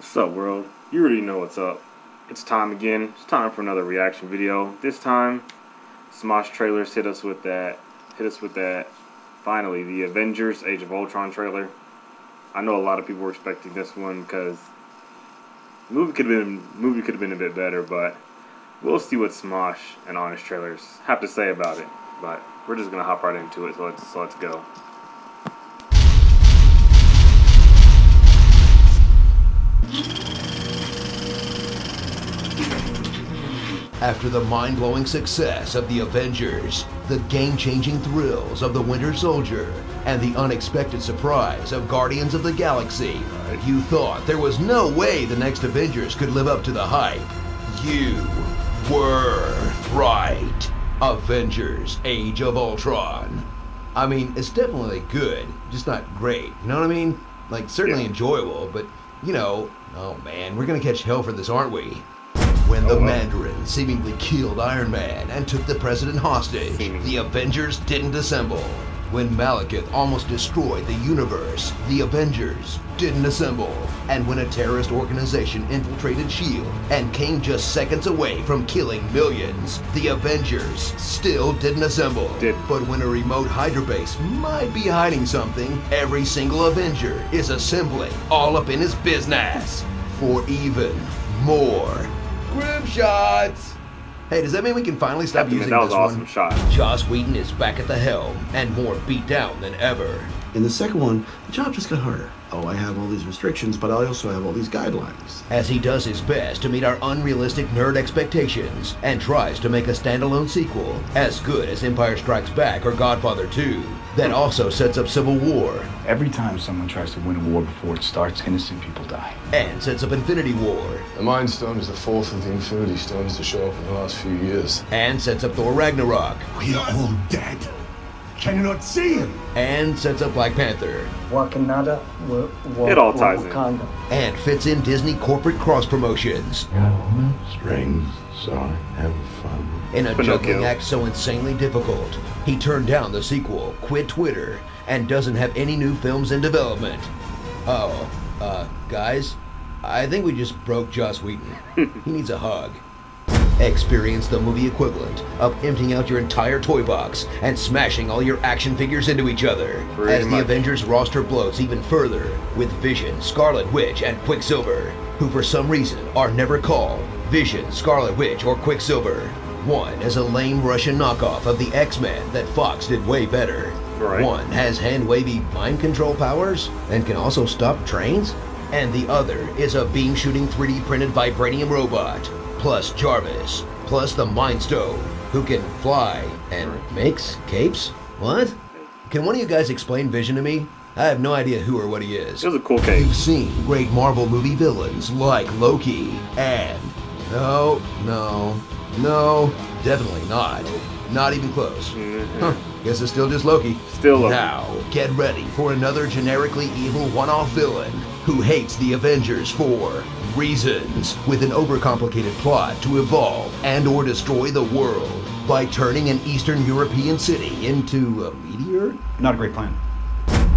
What's up, world? You already know what's up. It's time again. It's time for another reaction video. This time, Smosh trailers hit us with that. Finally, the Avengers: Age of Ultron trailer. I know a lot of people were expecting this one because the movie could have been a bit better, but we'll see what Smosh and Honest trailers have to say about it. But we're just gonna hop right into it. So let's go. After the mind-blowing success of the Avengers, the game-changing thrills of the Winter Soldier, and the unexpected surprise of Guardians of the Galaxy, you thought there was no way the next Avengers could live up to the hype. You were right. Avengers: Age of Ultron. I mean, it's definitely good, just not great, you know what I mean? Like, certainly enjoyable, but, you know, oh man, we're gonna catch hell for this, aren't we? When the Mandarin seemingly killed Iron Man and took the president hostage, the Avengers didn't assemble. When Malekith almost destroyed the universe, the Avengers didn't assemble. And when a terrorist organization infiltrated S.H.I.E.L.D. and came just seconds away from killing millions, the Avengers still didn't assemble. But when a remote Hydra base might be hiding something, every single Avenger is assembling all up in his business. For even more grim shots. Hey, does that mean we can finally stop using that was this awesome one? Shot. Joss Whedon is back at the helm and more beat down than ever. In the second one, the job just got harder. Oh, I have all these restrictions, but I also have all these guidelines. As he does his best to meet our unrealistic nerd expectations and tries to make a standalone sequel as good as Empire Strikes Back or Godfather 2 that also sets up Civil War. Every time someone tries to win a war before it starts, innocent people die. And sets up Infinity War. The Mind Stone is the fourth of the Infinity Stones to show up in the last few years. And sets up Thor Ragnarok. We are all dead. Can you not see him? And sets up Black Panther. It all ties in. And fits in Disney corporate cross promotions. Strings, sorry, have fun. In a juggling act so insanely difficult, he turned down the sequel, quit Twitter, and doesn't have any new films in development. Guys, I think we just broke Joss Whedon. He needs a hug. Experience the movie equivalent of emptying out your entire toy box and smashing all your action figures into each other as the Avengers roster bloats even further with Vision, Scarlet Witch, and Quicksilver, who for some reason are never called Vision, Scarlet Witch, or Quicksilver. One is a lame Russian knockoff of the X-Men that Fox did way better. One has hand-wavy mind control powers and can also stop trains. And the other is a beam-shooting 3D printed vibranium robot, plus Jarvis, plus the Mind Stone, who can fly and makes capes? What? Can one of you guys explain Vision to me? I have no idea who or what he is. It was a cool cape. You've seen great Marvel movie villains like Loki and... No, definitely not. Not even close. Guess it's still just Loki. Still Loki. Now, get ready for another generically evil one-off villain who hates the Avengers for reasons, with an overcomplicated plot to evolve and or destroy the world by turning an Eastern European city into a meteor? Not a great plan.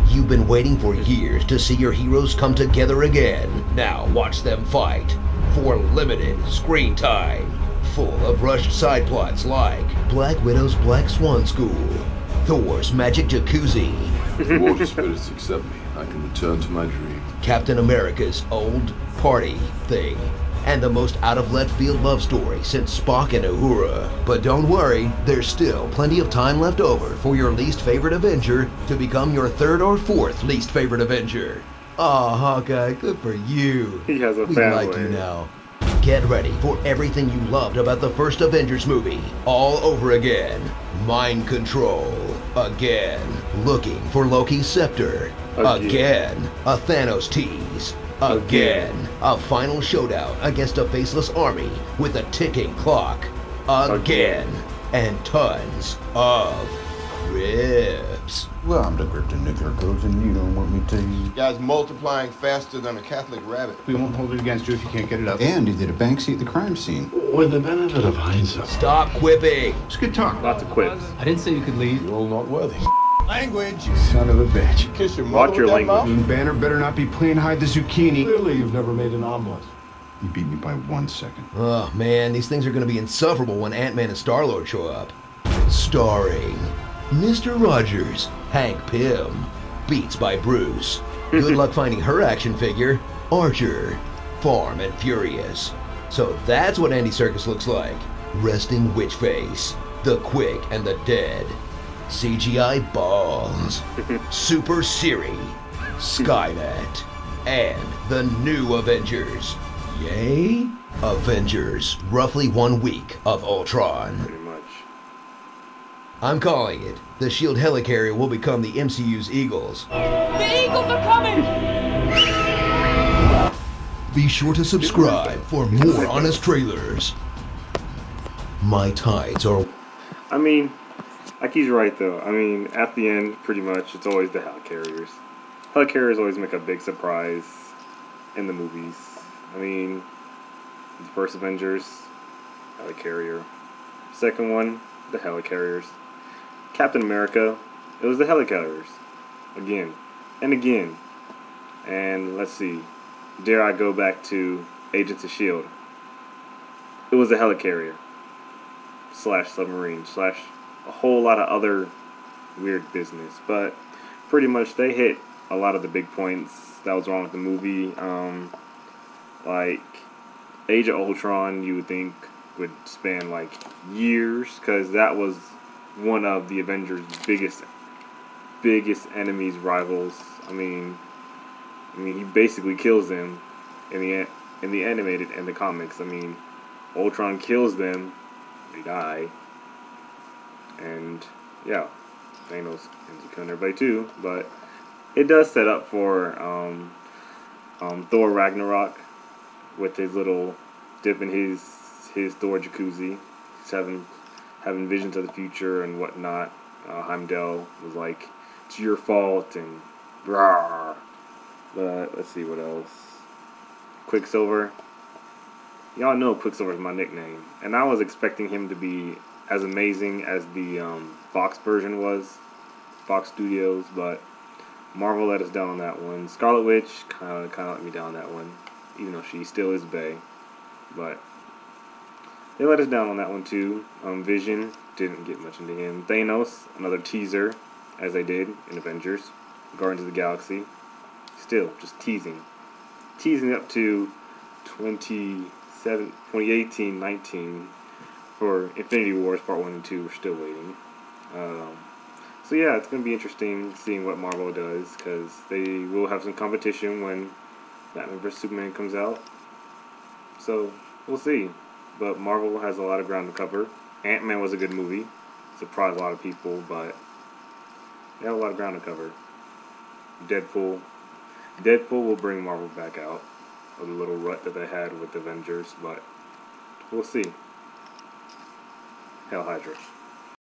You've been waiting for years to see your heroes come together again. Now watch them fight for limited screen time, full of rushed side plots like Black Widow's Black Swan School, Thor's Magic Jacuzzi, If the water spirits accept me, I can return to my dream. Captain America's old party thing, and the most out-of-left-field love story since Spock and Uhura. But don't worry, there's still plenty of time left over for your least favorite Avenger to become your third or fourth least favorite Avenger. Aw, Hawkeye, good for you. He has a We family. like you now. Get ready for everything you loved about the first Avengers movie, all over again. Mind control, again. Looking for Loki's scepter, again. A Thanos tease, again. A final showdown against a faceless army with a ticking clock, again. And tons of ribs. Well, I'm the Krypton Nickel, and you don't want me to. You guys multiplying faster than a Catholic rabbit. We won't hold it against you if you can't get it up. And he did a Banksy at the crime scene. With the benefit of hindsight, Stop quipping. It's good talk. Lots of quips. I didn't say you could leave. you're all not worthy. Language. Son of a bitch. Kiss your mother Watch your with that language. mouth? Banner better not be playing hide the zucchini. Clearly, you've never made an omelet. You beat me by 1 second. Oh man, these things are gonna be insufferable when Ant-Man and Star-Lord show up. Starring Mr. Rogers, Hank Pym, Beats by Bruce. Good luck finding her action figure, Archer, Farm and Furious. So that's what Andy Serkis looks like. Resting Witch Face, The Quick and the Dead, CGI Balls, Super Siri, Skynet, and the new Avengers. Yay? Avengers, roughly 1 week of Ultron. Pretty much. I'm calling it. The S.H.I.E.L.D. helicarrier will become the MCU's Eagles. The Eagles are coming! Be sure to subscribe for more honest trailers. My tides are... I mean, like he's right though. I mean, at the end, pretty much, it's always the helicarriers. Helicarriers always make a big surprise in the movies. I mean, the first Avengers, helicarrier. Second one, the helicarriers. Captain America, it was the helicarriers. Again, and again. And let's see, dare I go back to Agents of S.H.I.E.L.D. It was a helicarrier. / submarine / a whole lot of other weird business, but pretty much they hit a lot of the big points that was wrong with the movie. Like Age of Ultron, you would think would span like years, because that was one of the Avengers' biggest enemies, rivals. I mean, he basically kills them in the animated and the comics. I mean, Ultron kills them. They die, and yeah, Thanos ends up killing everybody too. But it does set up for Thor Ragnarok with his little dip in his Thor jacuzzi. He's having visions of the future and whatnot. Heimdall was like, "It's your fault," and rah. But let's see what else. Quicksilver. Y'all know Quicksilver's my nickname, and I was expecting him to be as amazing as the Fox version was, Fox Studios, but Marvel let us down on that one. Scarlet Witch kind of let me down on that one, even though she still is bae, but they let us down on that one too. Vision, didn't get much into him. Thanos, another teaser, as they did in Avengers. Guardians of the Galaxy, still just teasing up to 2018-19 for Infinity Wars Part 1 and 2. We're still waiting. So yeah, it's going to be interesting seeing what Marvel does, because they will have some competition when Batman vs. Superman comes out. So we'll see. But Marvel has a lot of ground to cover. Ant-Man was a good movie. Surprised a lot of people, but they have a lot of ground to cover. Deadpool will bring Marvel back out of the little rut that they had with Avengers, but we'll see. Hail Hydra.